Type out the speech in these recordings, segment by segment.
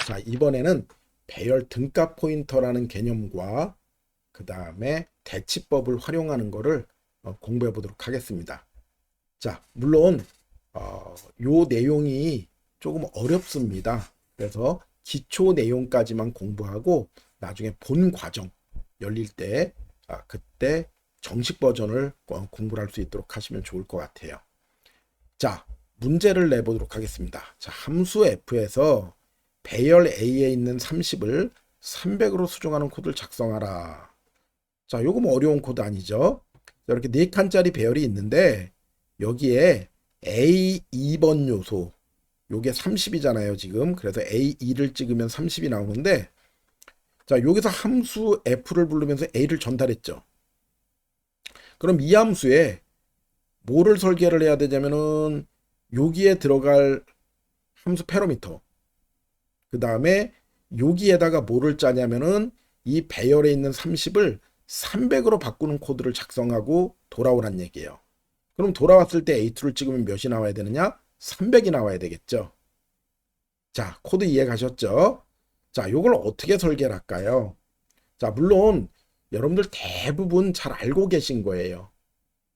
자, 이번에는 배열 등가 포인터라는 개념과 그 다음에 대치법을 활용하는 거를 공부해 보도록 하겠습니다. 자, 물론 요 내용이 조금 어렵습니다. 그래서 기초 내용까지만 공부하고 나중에 본 과정 열릴 때 그때 정식 버전을 공부를 할 수 있도록 하시면 좋을 것 같아요. 자, 문제를 내보도록 하겠습니다. 자, 함수 f에서 배열 a에 있는 30을 300으로 수정하는 코드를 작성하라. 자, 요거 뭐 어려운 코드 아니죠? 이렇게 4칸짜리 배열이 있는데 여기에 A2번 요소 요게 30이잖아요 지금. 그래서 A2를 찍으면 30이 나오는데, 자, 여기서 함수 f를 부르면서 a를 전달했죠. 그럼 이 함수에 뭐를 설계를 해야 되냐면은 여기에 들어갈 함수 패러미터, 그 다음에 여기에다가 뭐를 짜냐면은 이 배열에 있는 30을 300으로 바꾸는 코드를 작성하고 돌아오란 얘기예요. 그럼 돌아왔을 때 A2를 찍으면 몇이 나와야 되느냐? 300이 나와야 되겠죠. 자, 코드 이해 가셨죠? 자, 요걸 어떻게 설계를 할까요? 자, 물론 여러분들 대부분 잘 알고 계신 거예요.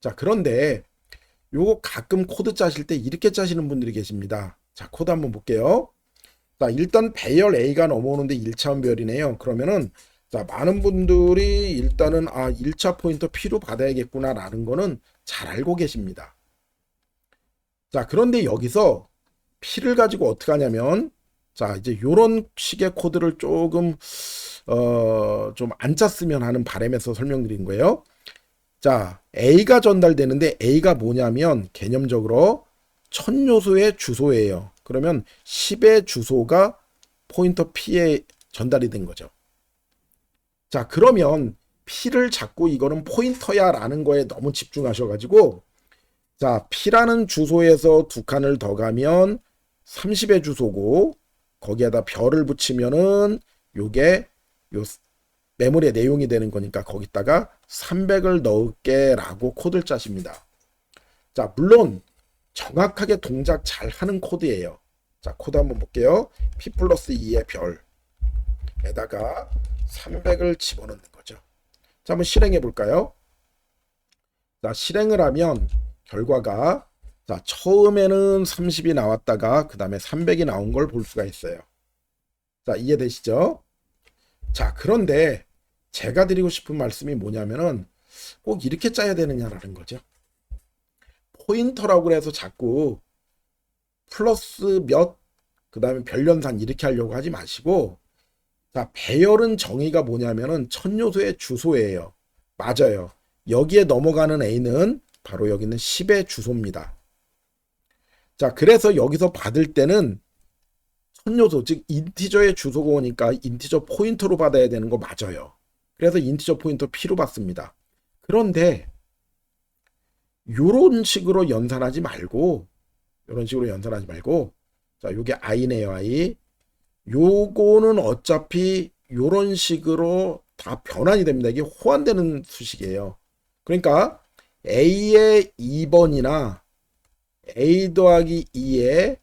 자, 그런데 요거 가끔 코드 짜실 때 이렇게 짜시는 분들이 계십니다. 자, 코드 한번 볼게요. 자, 일단 배열 A가 넘어오는데 1차원 배열이네요. 그러면은 자, 많은 분들이 일단은 1차 포인터 P로 받아야겠구나 라는 거는 잘 알고 계십니다. 자, 그런데 여기서 P를 가지고 어떻게 하냐면, 자, 이제 요런 식의 코드를 조금 좀 안 짰으면 하는 바람에서 설명드린 거예요. 자, A가 전달되는데 A가 뭐냐면 개념적으로 1000요소의 주소예요. 그러면 10의 주소가 포인터 P에 전달이 된 거죠. 자, 그러면 P를 잡고 이거는 포인터야 라는 거에 너무 집중하셔가지고, 자, P라는 주소에서 2칸을 더 가면 30의 주소고, 거기에다 별을 붙이면은 요게 요 메모리의 내용이 되는 거니까 거기다가 300을 넣을게 라고 코드를 짜십니다. 자, 물론 정확하게 동작 잘 하는 코드예요. 자, 코드 한번 볼게요. P 플러스 2의 별에다가 300을 집어넣는 거죠. 자, 한번 실행해 볼까요? 자, 실행을 하면 결과가, 자, 처음에는 30이 나왔다가 그 다음에 300이 나온 걸 볼 수가 있어요. 자, 이해되시죠? 자, 그런데 제가 드리고 싶은 말씀이 뭐냐면은 꼭 이렇게 짜야 되느냐라는 거죠. 포인터라고 해서 자꾸 플러스 몇, 그 다음에 별연산 이렇게 하려고 하지 마시고, 자, 배열은 정의가 뭐냐면은 1000요소의 주소예요. 맞아요. 여기에 넘어가는 A는 바로 여기 있는 10의 주소입니다. 자, 그래서 여기서 받을 때는 1000요소, 즉 인티저의 주소가 오니까 인티저 포인터로 받아야 되는 거 맞아요. 그래서 인티저 포인터 P로 받습니다. 그런데 요런 식으로 연산하지 말고, 자, 요게 I네요, I. 요거는 어차피 요런 식으로 다 변환이 됩니다. 이게 호환되는 수식이에요. 그러니까 A의 2번이나 A 더하기 2의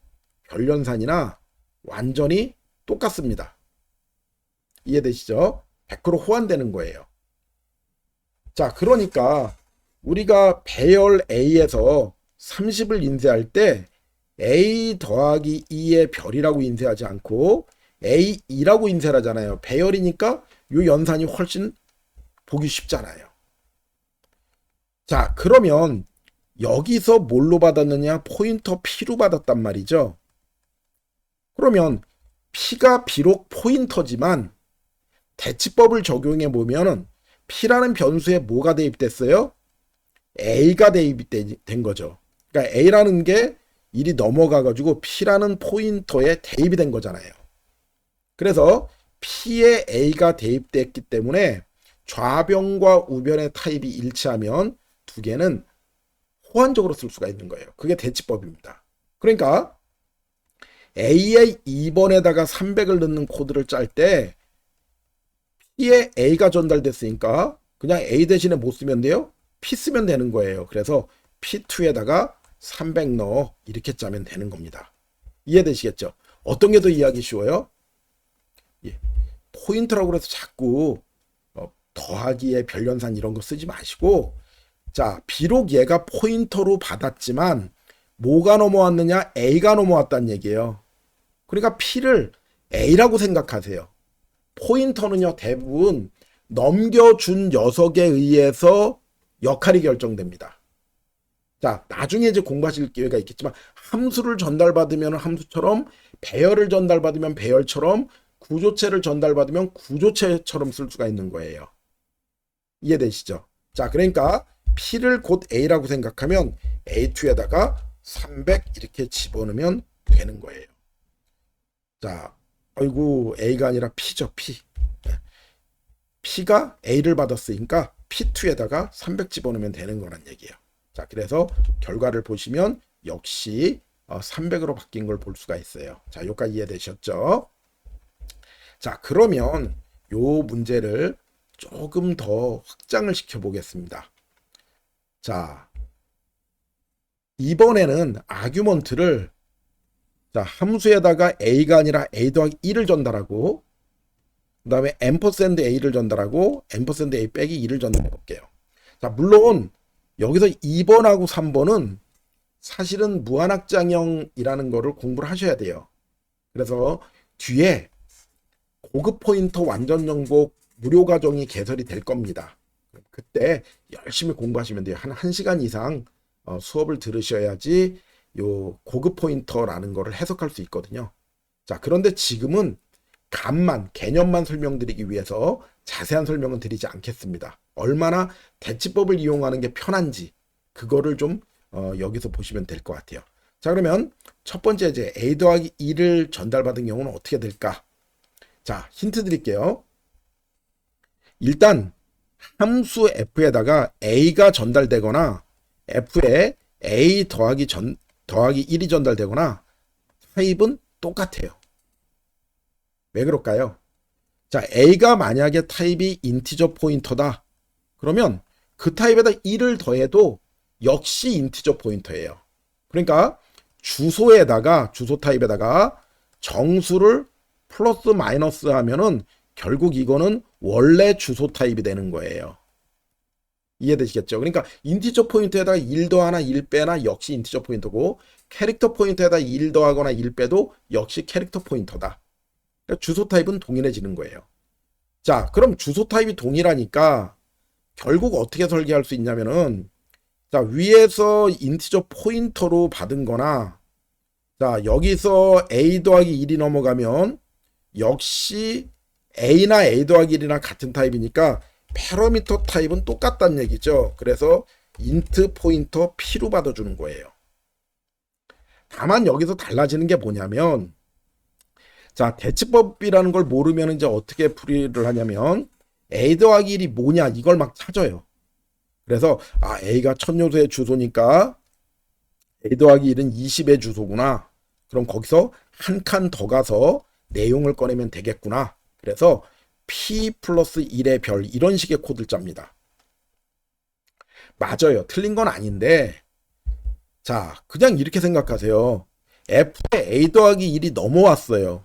별연산이나 완전히 똑같습니다. 이해되시죠? 100% 호환되는 거예요. 자, 그러니까 우리가 배열 A에서 30을 인쇄할 때 A 더하기 2의 별이라고 인쇄하지 않고 A2라고 인쇄를 하잖아요. 배열이니까 이 연산이 훨씬 보기 쉽잖아요. 자, 그러면 여기서 뭘로 받았느냐? 포인터 P로 받았단 말이죠. 그러면 P가 비록 포인터지만 대치법을 적용해 보면은 P라는 변수에 뭐가 대입됐어요? A가 대입된 거죠. 그러니까 A라는 게 일이 넘어가가지고 P라는 포인터에 대입이 된 거잖아요. 그래서 P에 A가 대입됐기 때문에 좌변과 우변의 타입이 일치하면 두 개는 호환적으로 쓸 수가 있는 거예요. 그게 대치법입니다. 그러니까 A의 2번에다가 300을 넣는 코드를 짤 때 P에 A가 전달됐으니까 그냥 A 대신에 못 쓰면 돼요? P 쓰면 되는 거예요. 그래서 P2에다가 300 넣어 이렇게 짜면 되는 겁니다. 이해되시겠죠? 어떤 게 더 이해하기 쉬워요? 포인터라고 그래서 자꾸 더하기에 별연산 이런 거 쓰지 마시고, 자, 비록 얘가 포인터로 받았지만 뭐가 넘어왔느냐? A가 넘어왔다는 얘기예요. 그러니까 P를 A라고 생각하세요. 포인터는요, 대부분 넘겨준 녀석에 의해서 역할이 결정됩니다. 자, 나중에 이제 공부하실 기회가 있겠지만 함수를 전달받으면 함수처럼, 배열을 전달받으면 배열처럼, 구조체를 전달받으면 구조체처럼 쓸 수가 있는 거예요. 이해되시죠? 자, 그러니까 P를 곧 A라고 생각하면 A2에다가 300 이렇게 집어넣으면 되는 거예요. 자, 아이고, A가 아니라 P죠, P. P가 A를 받았으니까 P2에다가 300 집어넣으면 되는 거란 얘기예요. 자, 그래서 결과를 보시면 역시 300으로 바뀐 걸 볼 수가 있어요. 자, 여기까지 이해되셨죠? 자, 그러면 요 문제를 조금 더 확장을 시켜 보겠습니다. 자, 이번에는 아규먼트를, 자, 함수에다가 A가 아니라 A 더하기 1을 전달하고, 그 다음에 %A를 전달하고 %A 빼기 2를 전달해 볼게요. 자, 물론 여기서 2번하고 3번은 사실은 무한확장형이라는 거를 공부를 하셔야 돼요. 그래서 뒤에 고급 포인터 완전 정복 무료 과정이 개설이 될 겁니다. 그때 열심히 공부하시면 돼요. 한 1시간 이상 수업을 들으셔야지 요 고급 포인터라는 거를 해석할 수 있거든요. 자, 그런데 지금은 감만, 개념만 설명드리기 위해서 자세한 설명은 드리지 않겠습니다. 얼마나 대치법을 이용하는 게 편한지 그거를 좀 여기서 보시면 될 것 같아요. 자, 그러면 첫 번째 이제 A 더하기 2를 전달받은 경우는 어떻게 될까? 자, 힌트 드릴게요. 일단 함수 F에다가 A가 전달되거나 F에 A 더하기 1이 전달되거나 타입은 똑같아요. 왜 그럴까요? 자, A가 만약에 타입이 인티저 포인터다. 그러면 그 타입에다 1을 더해도 역시 인티저 포인터예요. 그러니까 주소에다가, 주소 타입에다가 정수를 플러스 마이너스 하면은 결국 이거는 원래 주소 타입이 되는 거예요. 이해되시겠죠? 그러니까 인티저 포인트에다가 1 더하나 1 빼나 역시 인티저 포인터고, 캐릭터 포인트에다 1 더하거나 1 빼도 역시 캐릭터 포인터다. 그러니까 주소 타입은 동일해지는 거예요. 자, 그럼 주소 타입이 동일하니까 결국 어떻게 설계할 수 있냐면은, 자, 위에서 인티저 포인터로 받은 거나, 자, 여기서 A 더하기 1이 넘어가면 역시 A나 A 더하기 1이나 같은 타입이니까 패러미터 타입은 똑같다는 얘기죠. 그래서 인트 포인터 P로 받아주는 거예요. 다만 여기서 달라지는 게 뭐냐면, 자, 대치법이라는 걸 모르면 이제 어떻게 풀이를 하냐면 A 더하기 1이 뭐냐 이걸 막 찾아요. 그래서 A가 첫 요소의 주소니까 A 더하기 1은 20의 주소구나. 그럼 거기서 한 칸 더 가서 내용을 꺼내면 되겠구나. 그래서 P 플러스 1의 별, 이런 식의 코드를 짭니다. 맞아요. 틀린 건 아닌데, 자, 그냥 이렇게 생각하세요. F에 A 더하기 1이 넘어왔어요.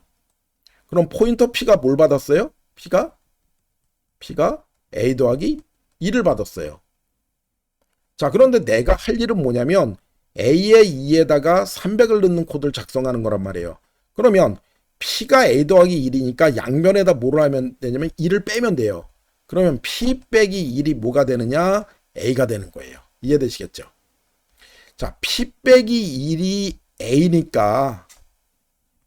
그럼 포인터 P가 뭘 받았어요? P가 A 더하기 1을 받았어요. 자, 그런데 내가 할 일은 뭐냐면 A의 2에다가 300을 넣는 코드를 작성하는 거란 말이에요. 그러면 P가 A 더하기 1이니까 양면에다 뭐를 하면 되냐면 1을 빼면 돼요. 그러면 P 빼기 1이 뭐가 되느냐? A가 되는 거예요. 이해되시겠죠? 자, P 빼기 1이 A니까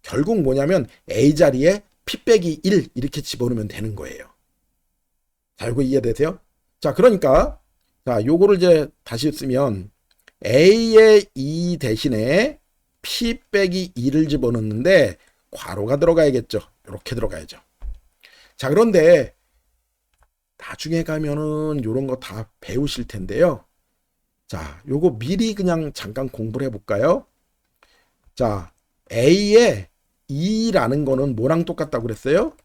결국 뭐냐면 A 자리에 P 빼기 1 이렇게 집어넣으면 되는 거예요. 자, 이거 이해되세요? 자, 그러니까 자, 요거를 이제 다시 쓰면 A의 2 대신에 P 빼기 2를 집어넣는데 괄호가 들어가야겠죠. 이렇게 들어가야죠. 자, 그런데 나중에 가면은 요런 거 다 배우실 텐데요. 자, 요거 미리 그냥 잠깐 공부를 해볼까요? 자, A의 2라는 거는 뭐랑 똑같다고 그랬어요?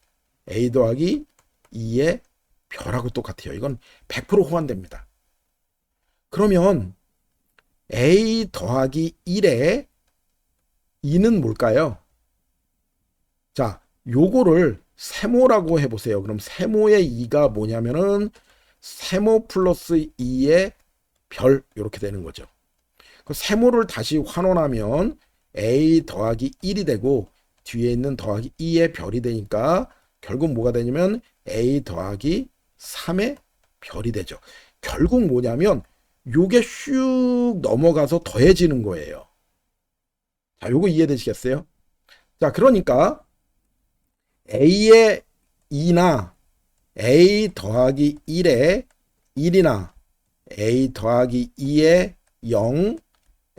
A 더하기 2의 별하고 똑같아요. 이건 100% 호환됩니다. 그러면 A 더하기 1의 2는 뭘까요? 자, 요거를 세모라고 해보세요. 그럼 세모의 2가 뭐냐면은 세모 플러스 2의 별 이렇게 되는 거죠. 그 세모를 다시 환원하면 a 더하기 1이 되고 뒤에 있는 더하기 2의 별이 되니까 결국 뭐가 되냐면 a 더하기 3의 별이 되죠. 결국 뭐냐면 요게 슉 넘어가서 더해지는 거예요. 자, 요거 이해되시겠어요? 자, 그러니까 a의 2나 a 더하기 1의 1이나 a 더하기 2의 0,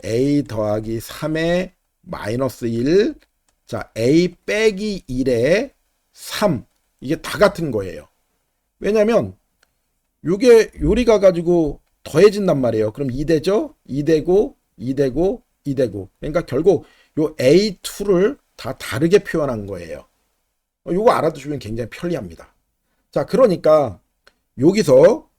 a 더하기 3의 마이너스 1, 자, a 빼기 1의 3, 이게 다 같은 거예요. 왜냐면 요게 요리가 가지고 더해진단 말이에요. 그럼 2 되죠? 2 되고 2 되고 2 되고. 그러니까 결국 요 A2를 다 다르게 표현한 거예요. 요거 알아두시면 굉장히 편리합니다. 자, 그러니까 여기서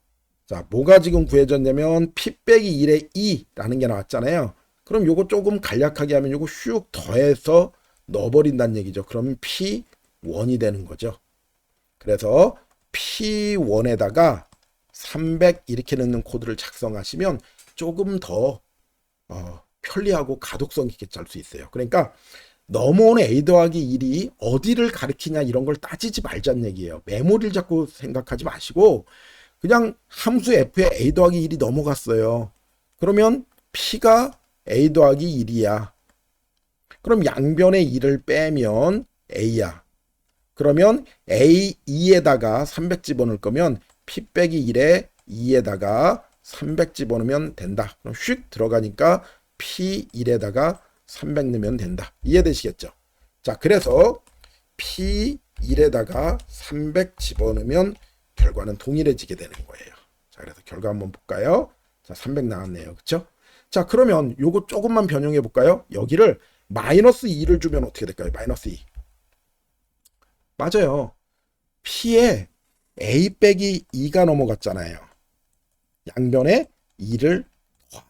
자, 뭐가 지금 구해졌냐면 P 빼기 1의 2라는 게 나왔잖아요. 그럼 요거 조금 간략하게 하면 요거 슉 더해서 넣어버린다는 얘기죠. 그러면 P1이 되는 거죠. 그래서 P1에다가 300 이렇게 넣는 코드를 작성하시면 조금 더 편리하고 가독성 있게 짤 수 있어요. 그러니까 넘어오는 a 더하기 1이 어디를 가리키냐 이런 걸 따지지 말자는 얘기예요. 메모리를 자꾸 생각하지 마시고 그냥 함수 f에 a 더하기 1이 넘어갔어요. 그러면 p가 a 더하기 1이야. 그럼 양변에 2를 빼면 a야. 그러면 a2에다가 300 집어넣을 거면 p 빼기 1에 2에다가 300 집어넣으면 된다. 그럼 휙 들어가니까 p1에다가 300 넣으면 된다. 이해되시겠죠? 자, 그래서 p1에다가 300 집어넣으면 결과는 동일해지게 되는 거예요. 자, 그래서 결과 한번 볼까요? 자, 300 나왔네요. 그쵸? 자, 그러면 요거 조금만 변형해 볼까요? 여기를 마이너스 2를 주면 어떻게 될까요? 마이너스 2. 맞아요. p에 a 빼기 2가 넘어갔잖아요. 양변에 2를 더하죠.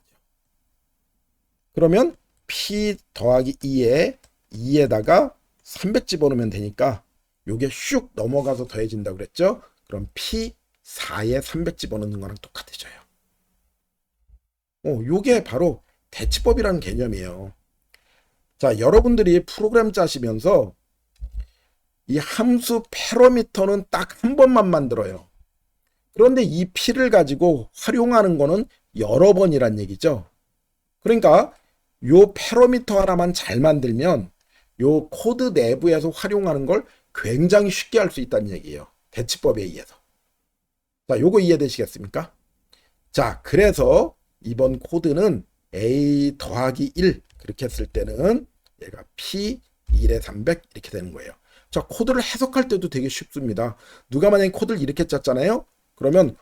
그러면 p 더하기 2에 2에다가 300 집어넣으면 되니까 요게 슉 넘어가서 더해진다고 그랬죠? 그럼 p4에 300 집어넣는 거랑 똑같아져요. 요게 바로 대치법이라는 개념이에요. 자, 여러분들이 프로그램 짜시면서 이 함수 패러미터는 딱 한 번만 만들어요. 그런데 이 p를 가지고 활용하는 거는 여러 번이란 얘기죠. 그러니까 요 패러미터 하나만 잘 만들면 요 코드 내부에서 활용하는 걸 굉장히 쉽게 할 수 있다는 얘기예요. 대치법에 의해서. 자, 요거 이해되시겠습니까? 자, 그래서 이번 코드는 a 더하기 1 그렇게 했을 때는 얘가 p 1에 300 이렇게 되는 거예요. 자, 코드를 해석할 때도 되게 쉽습니다. 누가 만약에 코드를 이렇게 짰잖아요. 그러면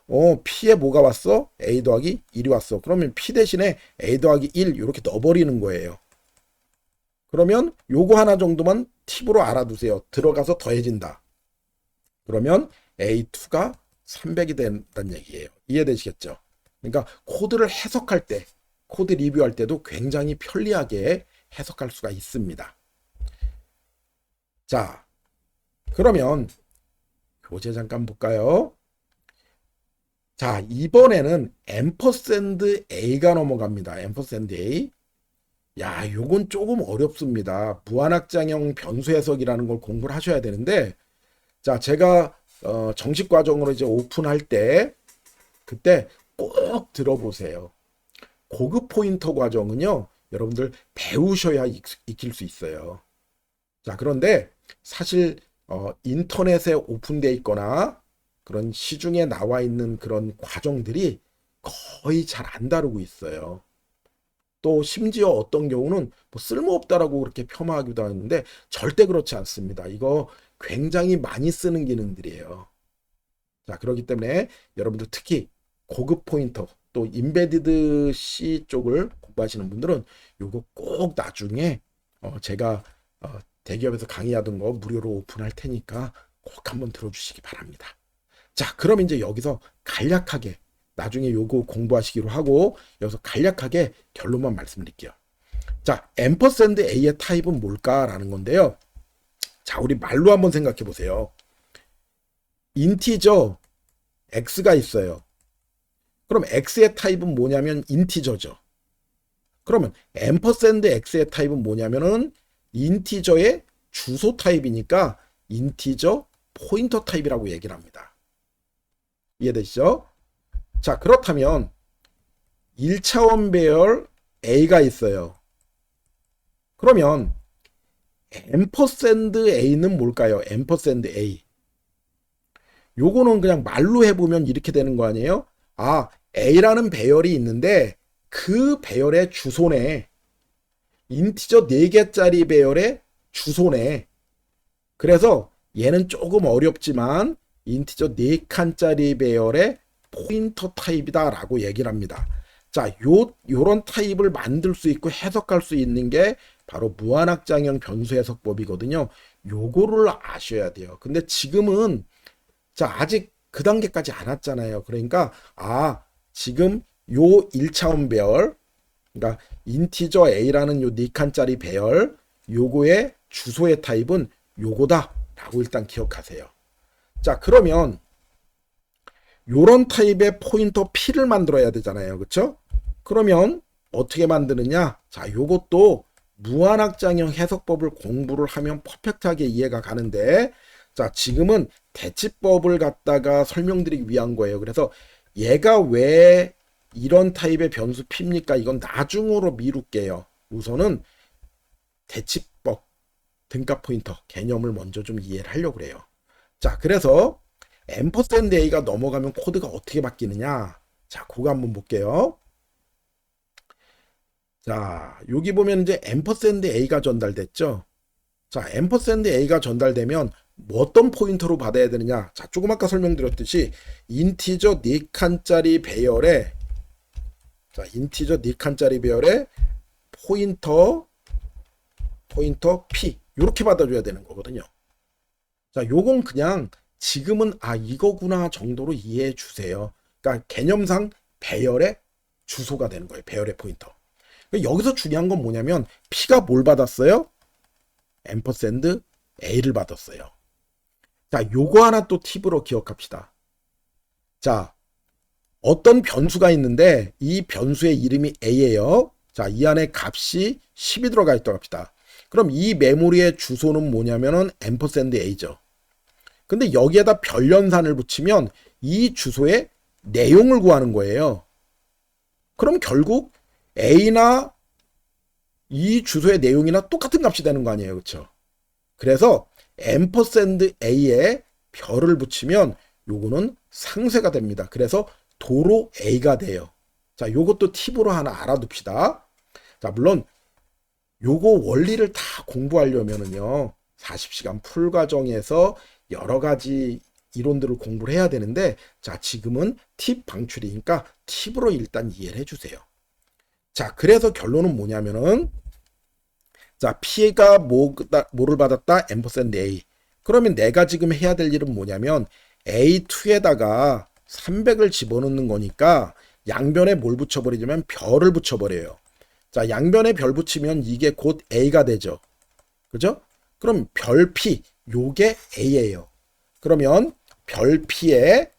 p에 뭐가 왔어? a 더하기 1이 왔어. 그러면 p 대신에 a 더하기 1 이렇게 넣어버리는 거예요. 그러면 요거 하나 정도만 팁으로 알아두세요. 들어가서 더해진다. 그러면 a2가 300이 된다는 얘기예요. 이해되시겠죠? 그러니까 코드를 해석할 때, 코드 리뷰할 때도 굉장히 편리하게 해석할 수가 있습니다. 자, 그러면 교재 잠깐 볼까요? 자, 이번에는 앰퍼샌드 A가 넘어갑니다. 앰퍼샌드 A. 야, 요건 조금 어렵습니다. 무한확장형 변수 해석이라는 걸 공부를 하셔야 되는데, 자, 제가 정식 과정으로 이제 오픈할 때 그때 꼭 들어보세요. 고급 포인터 과정은요, 여러분들 배우셔야 익힐 수 있어요. 자, 그런데 사실 인터넷에 오픈되어 있거나 그런 시중에 나와 있는 그런 과정들이 거의 잘 안 다루고 있어요. 또 심지어 어떤 경우는 뭐 쓸모없다라고 그렇게 폄하하기도 하는데 절대 그렇지 않습니다. 이거 굉장히 많이 쓰는 기능들이에요. 자, 그렇기 때문에 여러분들 특히 고급 포인터 또 임베디드 C 쪽을 공부하시는 분들은 요거 꼭 나중에 제가 대기업에서 강의하던 거 무료로 오픈할 테니까 꼭 한번 들어주시기 바랍니다. 자, 그럼 이제 여기서 간략하게 나중에 요거 공부하시기로 하고 여기서 간략하게 결론만 말씀드릴게요. 자, 앰퍼샌드 A의 타입은 뭘까라는 건데요. 자, 우리 말로 한번 생각해 보세요. 인티저 x가 있어요. 그럼 x의 타입은 뭐냐면 인티저죠. 그러면 x의 타입은 뭐냐면은 인티저의 주소 타입이니까 인티저 포인터 타입이라고 얘기를 합니다. 이해되시죠? 자, 그렇다면 1차원 배열 a가 있어요. 그러면 ampersandA는 뭘까요? ampersandA. 요거는 그냥 말로 해보면 이렇게 되는 거 아니에요? 아, A라는 배열이 있는데 그 배열의 주소네. 인티저 4개짜리 배열의 주소네. 그래서 얘는 조금 어렵지만 인티저 4칸짜리 배열의 포인터 타입이다 라고 얘기를 합니다. 자, 요런 타입을 만들 수 있고 해석할 수 있는 게 바로 무한확장형 변수 해석법이거든요. 요거를 아셔야 돼요. 근데 지금은 자, 아직 그 단계까지 안 왔잖아요. 그러니까 지금 요 1차원 배열, 그러니까 인티저 A라는 요 4칸짜리 배열, 요거의 주소의 타입은 요거다 라고 일단 기억하세요. 자, 그러면 요런 타입의 포인터 P를 만들어야 되잖아요. 그쵸? 그러면 어떻게 만드느냐? 자, 요것도 무한확장형 해석법을 공부를 하면 퍼펙트하게 이해가 가는데, 자, 지금은 대치법을 갖다가 설명드리기 위한 거예요. 그래서 얘가 왜 이런 타입의 변수 P입니까? 이건 나중으로 미룰게요. 우선은 대치법, 등값 포인터 개념을 먼저 좀 이해를 하려고 그래요. 자, 그래서 ampersandA가 넘어가면 코드가 어떻게 바뀌느냐? 자, 그거 한번 볼게요. 자, 여기 보면 이제 ampersandA가 전달됐죠. 자, ampersandA가 전달되면 뭐 어떤 포인터로 받아야 되느냐? 자, 조금 아까 설명드렸듯이 인티저 4칸짜리 배열에 인티저 4칸짜리 배열에 포인터 P 이렇게 받아줘야 되는 거거든요. 자, 요건 그냥 지금은 이거구나 정도로 이해해 주세요. 그러니까 개념상 배열의 주소가 되는 거예요. 배열의 포인터. 여기서 중요한 건 뭐냐면 P가 뭘 받았어요? ampersand A를 받았어요. 자, 요거 하나 또 팁으로 기억합시다. 자, 어떤 변수가 있는데 이 변수의 이름이 A예요. 자, 이 안에 값이 10이 들어가 있다고 합시다. 그럼 이 메모리의 주소는 뭐냐면은 ampersand A죠. 근데 여기에다 별연산을 붙이면 이 주소의 내용을 구하는 거예요. 그럼 결국 A나 이 주소의 내용이나 똑같은 값이 되는 거 아니에요. 그렇죠? 그래서 ampersand A에 별을 붙이면 요거는 상쇄가 됩니다. 그래서 도로 A가 돼요. 자, 요것도 팁으로 하나 알아둡시다. 자, 물론 요거 원리를 다 공부하려면은요 40시간 풀 과정에서 여러 가지 이론들을 공부를 해야 되는데, 자, 지금은 팁 방출이니까 팁으로 일단 이해를 해주세요. 자, 그래서 결론은 뭐냐면은, 자, P가 뭐를 받았다? ampersand A. 그러면 내가 지금 해야 될 일은 뭐냐면 A2에다가 300을 집어넣는 거니까 양변에 뭘 붙여버리냐면 별을 붙여버려요. 자, 양변에 별 붙이면 이게 곧 A가 되죠. 그죠? 그럼 별 P, 요게 A예요. 그러면 별 P의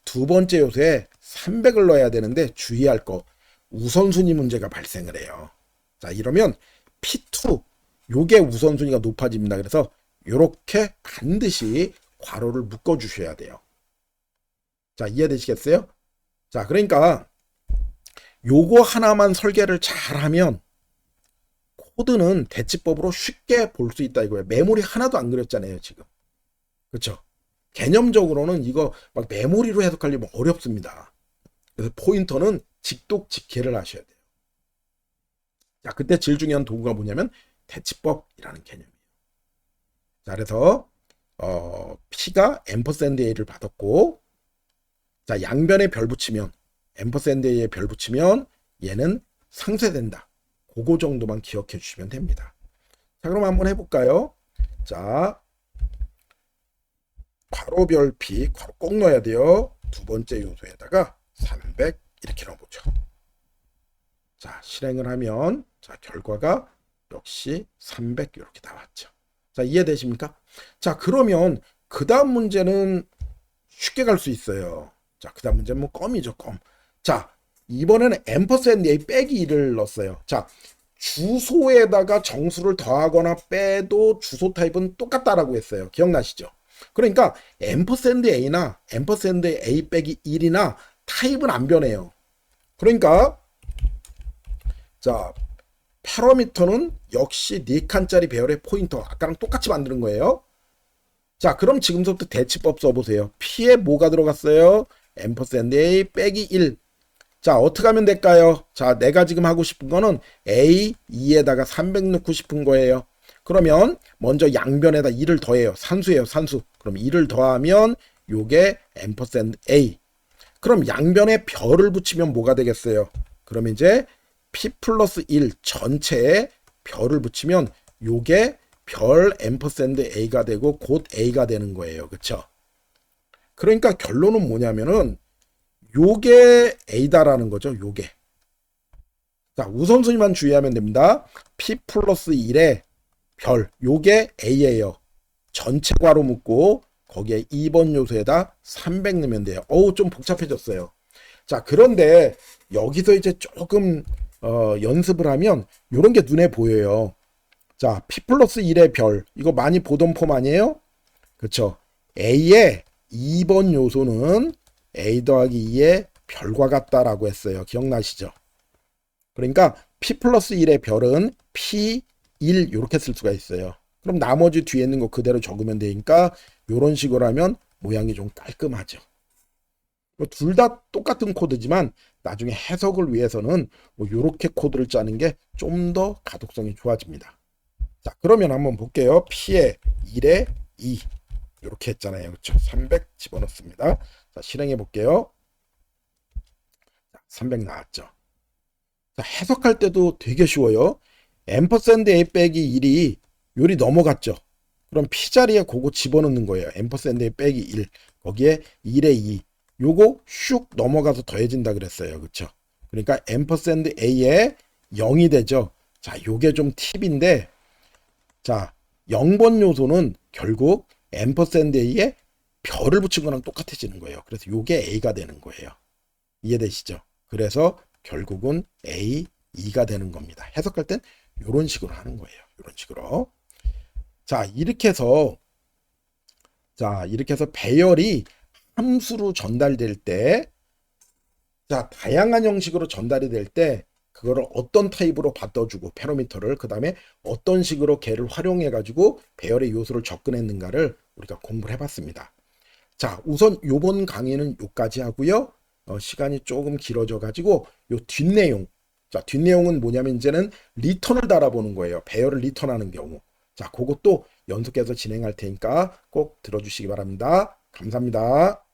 두 번째 요소에 300을 넣어야 되는데 주의할 거, 우선순위 문제가 발생을 해요. 자, 이러면 P2, 요게 우선순위가 높아집니다. 그래서 요렇게 반드시 괄호를 묶어 주셔야 돼요. 자, 이해되시겠어요? 자, 그러니까 요거 하나만 설계를 잘하면 코드는 대치법으로 쉽게 볼 수 있다 이거예요. 메모리 하나도 안 그렸잖아요, 지금. 그렇죠? 개념적으로는 이거 막 메모리로 해석하려면 어렵습니다. 그래서 포인터는 직독직해를 하셔야 돼요. 자, 그때 제일 중요한 도구가 뭐냐면 대치법이라는 개념이에요. 자, 그래서 P가 ampersand A를 받았고, 자, 양변에 별 붙이면 ampersand A에 별 붙이면 얘는 상쇄된다. 그거 정도만 기억해 주시면 됩니다. 자, 그럼 한번 해볼까요? 자, 괄호별 P, 괄호 꼭 넣어야 돼요. 두 번째 요소에다가 300 이렇게 넣어보죠. 자, 실행을 하면 자, 결과가 역시 300 이렇게 나왔죠. 자, 이해되십니까? 자, 그러면 그 다음 문제는 쉽게 갈 수 있어요. 자, 그 다음 문제는 뭐 껌이죠, 껌. 자, 이번에는 앰퍼센드 A 빼기 1을 넣었어요. 자, 주소에다가 정수를 더하거나 빼도 주소 타입은 똑같다라고 했어요. 기억나시죠? 그러니까 앰퍼센드 A나 앰퍼센드 A 빼기 1이나 타입은 안 변해요. 그러니까 자, 파라미터는 역시 4칸짜리 배열의 포인터 아까랑 똑같이 만드는 거예요. 자, 그럼 지금부터 대치법 써보세요. P에 뭐가 들어갔어요? 앰퍼센드 A 빼기 1. 자, 어떻게 하면 될까요? 자, 내가 지금 하고 싶은 거는 A, 2에다가 300 넣고 싶은 거예요. 그러면 먼저 양변에다 2를 더해요. 산수예요, 산수. 그럼 2를 더하면 요게 앰퍼센드 A. 그럼 양변에 별을 붙이면 뭐가 되겠어요? 그럼 이제 P 플러스 1 전체에 별을 붙이면 요게 별 앰퍼센드 A가 되고 곧 A가 되는 거예요. 그쵸? 그러니까 결론은 뭐냐면은 요게 A다라는 거죠. 요게. 자, 우선순위만 주의하면 됩니다. P 플러스 1에 별, 요게 A예요. 전체 괄호 묶고 거기에 2번 요소에다 300 넣으면 돼요. 어우, 좀 복잡해졌어요. 자, 그런데 여기서 이제 조금 연습을 하면 요런 게 눈에 보여요. 자, P 플러스 1의 별, 이거 많이 보던 폼 아니에요? 그쵸? A의 2번 요소는 A 더하기 2의 별과 같다라고 했어요. 기억나시죠? 그러니까 P 플러스 1의 별은 P1 이렇게 쓸 수가 있어요. 그럼 나머지 뒤에 있는 거 그대로 적으면 되니까 이런 식으로 하면 모양이 좀 깔끔하죠. 둘 다 똑같은 코드지만 나중에 해석을 위해서는 뭐 이렇게 코드를 짜는 게 좀 더 가독성이 좋아집니다. 자, 그러면 한번 볼게요. P에 1에 2 이렇게 했잖아요. 그렇죠? 300 집어넣습니다. 자, 실행해 볼게요. 300 나왔죠. 자, 해석할 때도 되게 쉬워요. 앰퍼센드 A 빼기 1이 요리 넘어갔죠. 그럼 P 자리에 그거 집어넣는 거예요. 앰퍼센드 A 빼기 1 거기에 1에 2 요거 슉 넘어가서 더해진다 그랬어요. 그렇죠? 그러니까 앰퍼센드 A에 0이 되죠. 자, 요게 좀 팁인데 자, 0번 요소는 결국 앰퍼센드 A에 별을 붙인 거랑 똑같아지는 거예요. 그래서 요게 A가 되는 거예요. 이해되시죠? 그래서 결국은 A, 2가 되는 겁니다. 해석할 땐 이런 식으로 하는 거예요. 이런 식으로. 자, 이렇게 해서 배열이 함수로 전달될 때, 자, 다양한 형식으로 전달이 될 때 그거를 어떤 타입으로 바꿔주고 패러미터를 그 다음에 어떤 식으로 걔를 활용해 가지고 배열의 요소를 접근했는가를 우리가 공부를 해봤습니다. 자, 우선 요번 강의는 요까지 하고요. 시간이 조금 길어져 가지고 요 뒷내용, 자, 뒷내용은 뭐냐면 이제는 리턴을 달아보는 거예요. 배열을 리턴하는 경우. 자, 그것도 연속해서 진행할 테니까 꼭 들어주시기 바랍니다. 감사합니다.